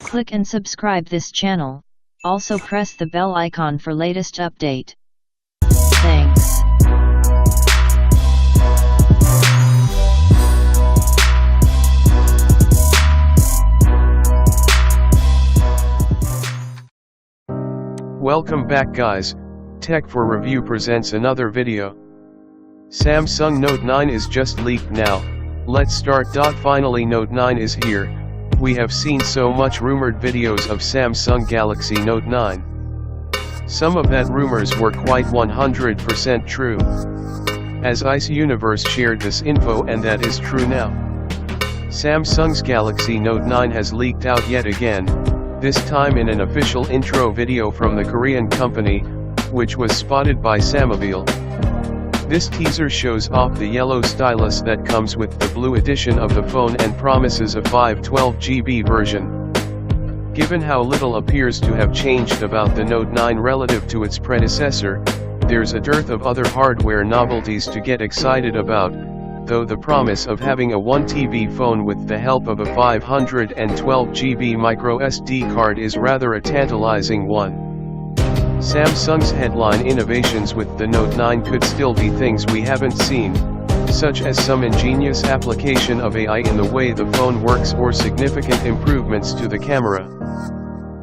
Click and subscribe this channel. Also press the bell icon for latest update. Thanks. Welcome back guys, Tech for Review presents another video. Samsung Note 9 is just leaked now, let's start. Finally Note 9 is here. We have seen so much rumored videos of Samsung Galaxy Note 9. Some of that rumors were quite 100% true. As Ice Universe shared this info, and that is true now. Samsung's Galaxy Note 9 has leaked out yet again, this time in an official intro video from the Korean company, which was spotted by Samobile. This teaser shows off the yellow stylus that comes with the blue edition of the phone and promises a 512GB version. Given how little appears to have changed about the Note 9 relative to its predecessor, there's a dearth of other hardware novelties to get excited about, though the promise of having a 1TB phone with the help of a 512GB microSD card is rather a tantalizing one. Samsung's headline innovations with the Note 9 could still be things we haven't seen, such as some ingenious application of AI in the way the phone works or significant improvements to the camera.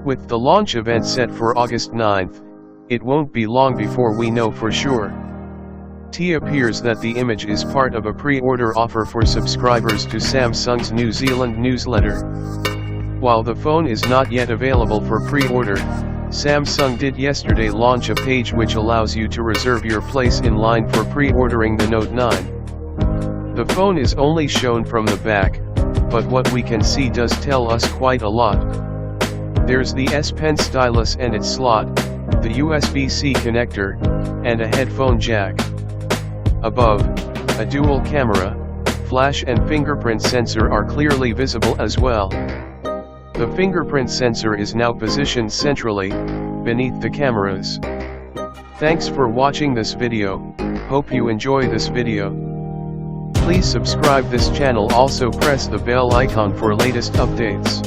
With the launch event set for August 9th, it won't be long before we know for sure. It appears that the image is part of a pre-order offer for subscribers to Samsung's New Zealand newsletter. While the phone is not yet available for pre-order, Samsung did yesterday launch a page which allows you to reserve your place in line for pre-ordering the Note 9. The phone is only shown from the back, but what we can see does tell us quite a lot. There's the S Pen stylus and its slot, the USB-C connector, and a headphone jack. Above, a dual camera, flash and fingerprint sensor are clearly visible as well. The fingerprint sensor is now positioned centrally, beneath the cameras. Thanks for watching this video, hope you enjoy this video. Please subscribe this channel, also press the bell icon for latest updates.